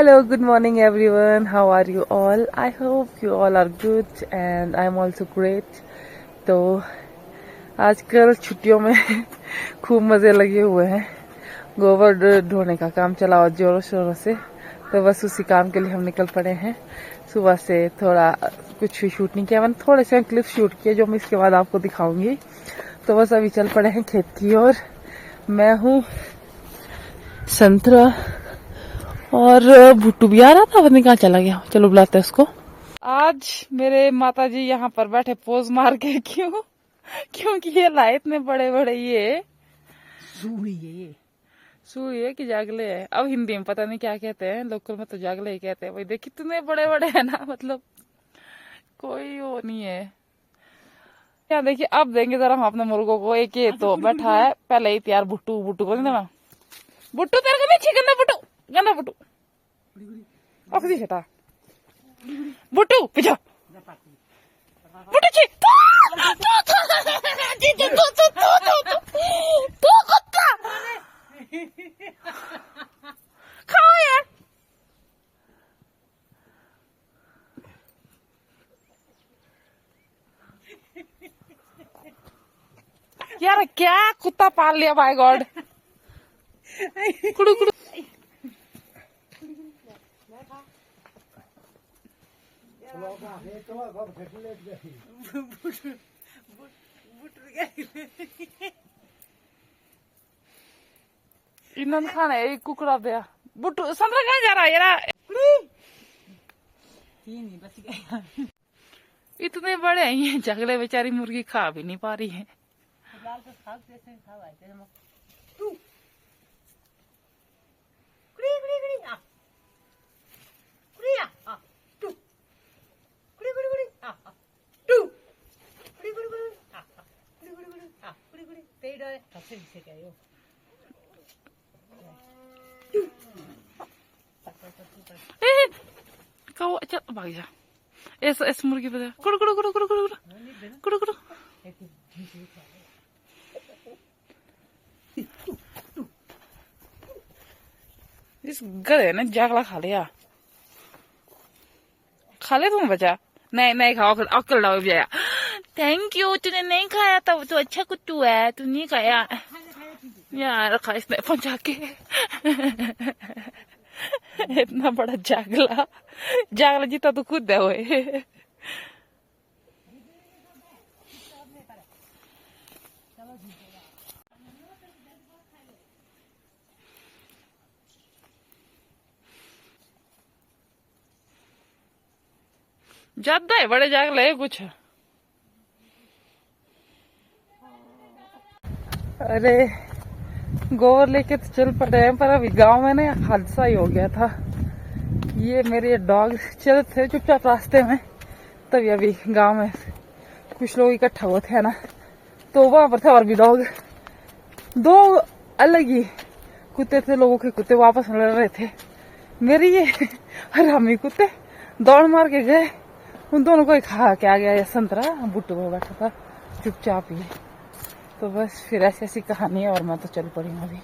Hello, good morning everyone. How are you all? I hope you all are good and I'm also great. तो आजकल छुट्टियों में खूब मजे लगे हुए हैं। गोबर ढोने का काम चला हुआ जोरों शोरों से, तो बस उसी काम के लिए हम निकल पड़े हैं। सुबह से थोड़ा कुछ भी शूट नहीं किया, मैंने थोड़े से क्लिप शूट किए जो मैं इसके बाद आपको दिखाऊंगी। तो बस अभी चल पड़े हैं खेत की ओर। मैं हूँ संतरा और भुट्टू भी आ रहा था, पता नहीं कहाँ चला गया। चलो बुलाते हैं उसको। आज मेरे माताजी यहाँ पर बैठे पोज मार के। क्योंकि ये लाए इतने बड़े बड़े ये सूढ़ी कि जागले है। अब हिंदी में पता नहीं क्या कहते हैं, लोकल में तो जागले ही कहते हैं। भाई देख कितने बड़े बड़े है ना, मतलब कोई वो नहीं है। यहाँ देखिए, अब देंगे जरा हम अपने मुर्गों को। एक ये तो बैठा है पहले ही तैयार। भुट्टू को नहीं देना। भुट्टू तेरे को नहीं गंदा भुट्टू, गंदा भुट्टू अखदी हटा। भुट्टू पीछा भुट्टू छी तू कुत्ता खाओ यार क्या कुत्ता पाल लिया, बाय गॉड। कुड़ू कुड़ू इन्होंने खाना है कुकड़ा दिया। बुट्टू संतरा कहाँ जा रहा है यार? इतने बड़े हैं ये झगड़े, बेचारी मुर्गी खा भी नहीं पा रही है। चल भाग जा। ऐस मुर्गी पे कुड़ू कुड़ू कुड़ू कुड़ू कुड़ू कुड़ू कुड़ू। इस गधे ने जागला खा लिया। खा ले तुम बचा। नहीं नहीं खाओ, अकल डाल जाया। थैंक यू, तूने नहीं खाया तब तो अच्छा कुत्तू है, तू नहीं खाया यार। खा इसने पहुंचा के। इतना बड़ा जागला, जागला जीता तो खुद है वो। ज्यादा है बड़े जागले है कुछ। अरे गोबर लेके तो चल पड़े हैं, पर अभी गांव में ना हादसा ही हो गया था। ये मेरे डॉग चल थे चुपचाप रास्ते में, तभी अभी गांव में कुछ लोग इकट्ठा हुए थे ना, तो वहां पर था और भी डॉग। दो अलग ही कुत्ते थे, लोगों के कुत्ते वापस लड़ रहे थे। मेरे ये हरामी कुत्ते दौड़ मार के गए, उन दोनों को ही खा के आ गया। ये संतरा बुट्टू में बैठा था चुपचाप ही। तो बस फिर ऐसी ऐसी कहानी है, और मैं तो चल पड़ी हूँ अभी।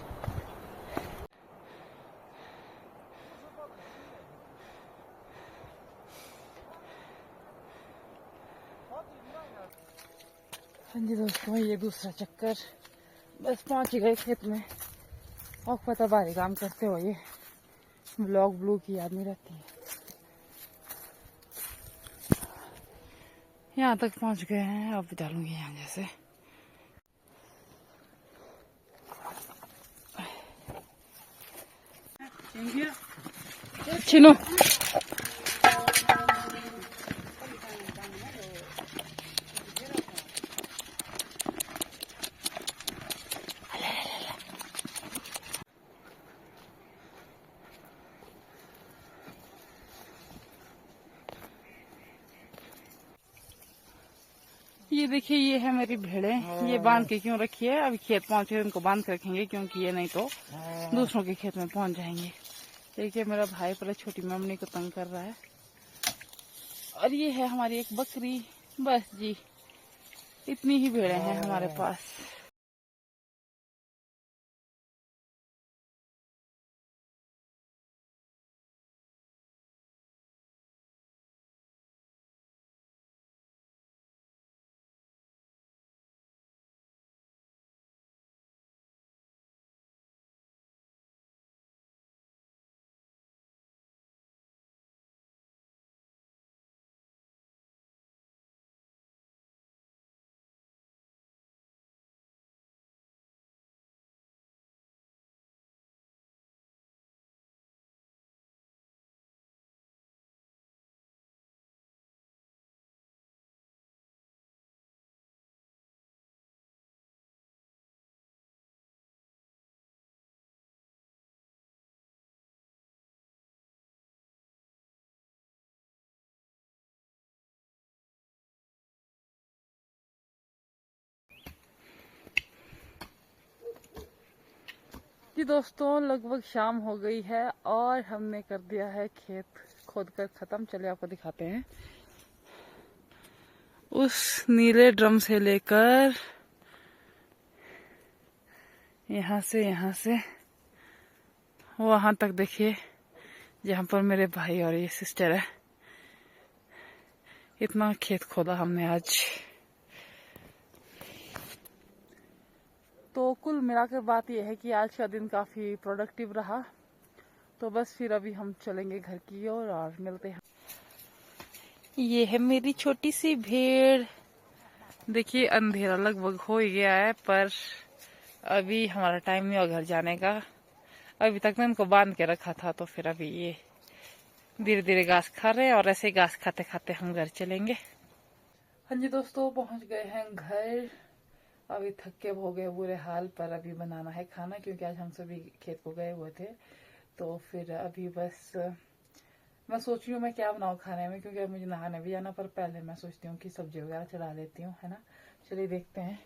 हाँ जी दोस्तों, ये दूसरा चक्कर। बस पहुंच गए खेत में। और पता भारी काम करते हो, ये ब्लॉग ब्लू की याद नहीं रहती है। यहाँ तक पहुंच गए हैं, अब डालूंगी यहाँ जैसे। चिनो ये देखिए, ये है मेरी भेड़ें। ये बांध के क्यों रखी है, अभी खेत पहुंचे इनको बांध के रखेंगे, क्योंकि ये नहीं तो दूसरों के खेत में पहुंच जाएंगे। देखिए मेरा भाई पहले छोटी मम्मी को तंग कर रहा है। और ये है हमारी एक बकरी। बस जी, इतनी ही भेड़ें हैं हमारे पास। जी दोस्तों, लगभग शाम हो गई है और हमने कर दिया है खेत खोद कर खत्म। चलिए आपको दिखाते हैं। उस नीले ड्रम से लेकर यहाँ से वहां तक देखिए, जहाँ पर मेरे भाई और ये सिस्टर है। इतना खेत खोदा हमने आज। तो कुल मिलाकर बात यह है कि आज का दिन काफी प्रोडक्टिव रहा। तो बस फिर अभी हम चलेंगे घर की ओर और मिलते हैं। ये है मेरी छोटी सी भेड़। देखिए अंधेरा लगभग हो ही गया है, पर अभी हमारा टाइम नहीं हुआ घर जाने का। अभी तक मैं इनको बांध के रखा था, तो फिर अभी ये धीरे धीरे घास खा रहे हैं और ऐसे घास खाते खाते हम घर चलेंगे। हाँ जी दोस्तों, पहुंच गए हैं घर। अभी थके हो गए बुरे हाल, पर अभी बनाना है खाना, क्योंकि आज हम सभी खेत को गए हुए थे। तो फिर अभी बस मैं सोच रही हूँ मैं क्या बनाऊँ खाने में, क्योंकि अब मुझे नहाने भी जाना। पर पहले मैं सोचती हूँ कि सब्जी वगैरह चढ़ा लेती हूँ, है ना। चलिए देखते हैं।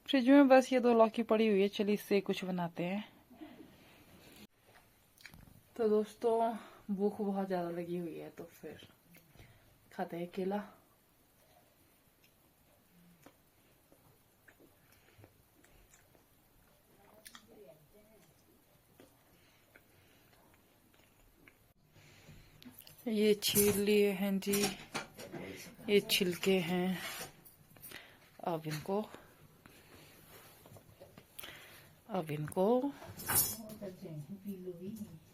फ्रिज में बस ये 2 लौकी पड़ी हुई है, चलिए इससे कुछ बनाते हैं। तो दोस्तों, भूख बहुत ज्यादा लगी हुई है, तो फिर खाते हैं केला। ये छील लिए हैं जी, ये छिलके हैं। अब इनको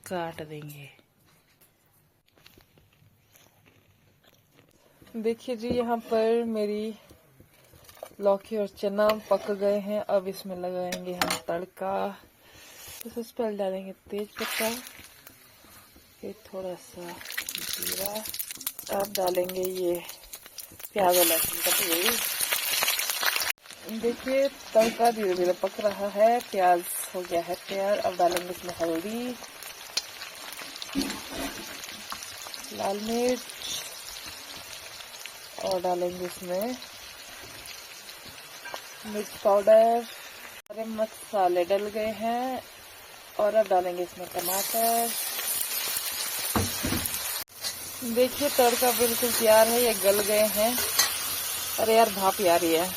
काट देंगे। देखिए जी, यहाँ पर मेरी लौकी और चना पक गए हैं। अब इसमें लगाएंगे हम तड़का। तो सबसे पहले डालेंगे तेज पत्ता, फिर थोड़ा सा जीरा। अब डालेंगे ये प्याज और लहसुन का पेस्ट। देखिए तड़का धीरे धीरे पक रहा है, प्याज हो गया है तैयार। अब डालेंगे इसमें हल्दी, लाल मिर्च, और डालेंगे इसमें मिर्च पाउडर। सारे मसाले डल गए हैं और अब डालेंगे इसमें टमाटर। देखिए तड़का बिल्कुल तैयार है, ये गल गए हैं। अरे यार भाप आ रही है।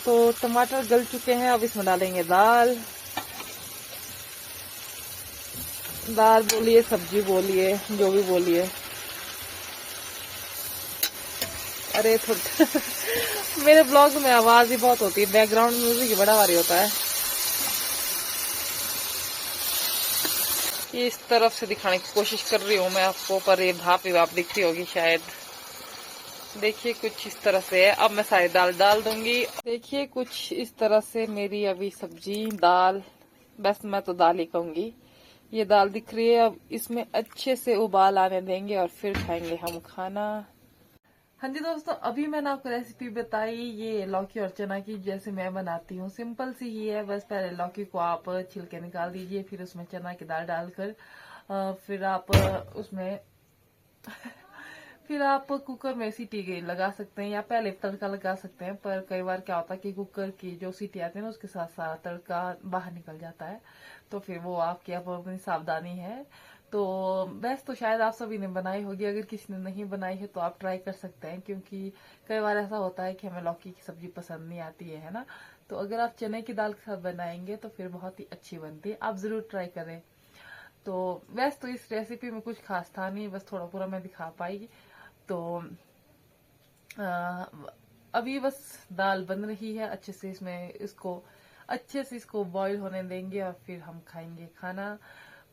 तो टमाटर गल चुके हैं, अब इसमें डालेंगे दाल। दाल बोलिए, सब्जी बोलिए, जो भी बोलिए। अरे थोड़ा मेरे ब्लॉग में आवाज ही बहुत होती है, बैकग्राउंड म्यूजिक ही बड़ा भारी होता है। ये इस तरफ से दिखाने की कोशिश कर रही हूँ मैं आपको, पर ये भाप ही भाप दिखती होगी शायद। देखिए कुछ इस तरह से है। अब मैं सारी दाल डाल दूंगी। देखिए कुछ इस तरह से मेरी अभी सब्जी दाल, बस मैं तो दाल ही कहूंगी, ये दाल दिख रही है। अब इसमें अच्छे से उबाल आने देंगे और फिर खाएंगे हम खाना। हाँ जी दोस्तों, अभी मैंने आपको रेसिपी बताई ये लौकी और चना की, जैसे मैं बनाती हूँ। सिंपल सी ही है। बस पहले लौकी को आप छिलके निकाल दीजिए, फिर उसमें चना की दाल डालकर फिर आप उसमें फिर आप कुकर में सीटी लगा सकते हैं या पहले तड़का लगा सकते हैं। पर कई बार क्या होता है कि कुकर की जो सीटी आती है ना, उसके साथ साथ तड़का बाहर निकल जाता है। तो फिर वो आपकी अपनी सावधानी है। तो वैसे तो शायद आप सभी ने बनाई होगी, अगर किसी ने नहीं बनाई है तो आप ट्राई कर सकते हैं, क्योंकि कई बार ऐसा होता है कि हमें लौकी की सब्जी पसंद नहीं आती है ना। तो अगर आप चने की दाल के साथ बनाएंगे तो फिर बहुत ही अच्छी बनती है। आप जरूर ट्राई करें। तो वैसे तो इस रेसिपी में कुछ खास था नहीं, बस थोड़ा पूरा मैं दिखा पाई। तो अभी बस दाल बन रही है अच्छे से, इसमें इसको अच्छे से इसको बॉईल होने देंगे और फिर हम खाएंगे खाना।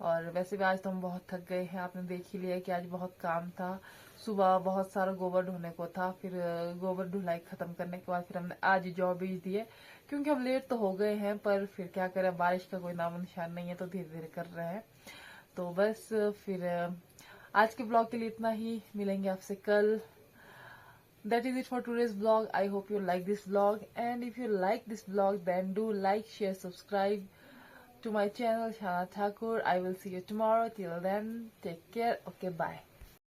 और वैसे भी आज तो हम बहुत थक गए हैं, आपने देख ही लिया कि आज बहुत काम था। सुबह बहुत सारा गोबर ढोने को था, फिर गोबर ढुलाई खत्म करने के बाद फिर हमने आज जौ बीज दिए, क्योंकि हम लेट तो हो गए हैं। पर फिर क्या करें, बारिश का कोई नामो निशान नहीं है, तो धीरे धीरे कर रहे हैं। तो बस फिर आज के ब्लॉग के लिए इतना ही, मिलेंगे आपसे कल। That is it for today's vlog. I hope you like this vlog, and if you like this vlog then do like, share, subscribe to my channel Shana Thakur. I will see you tomorrow. Till then, take care. Okay, bye.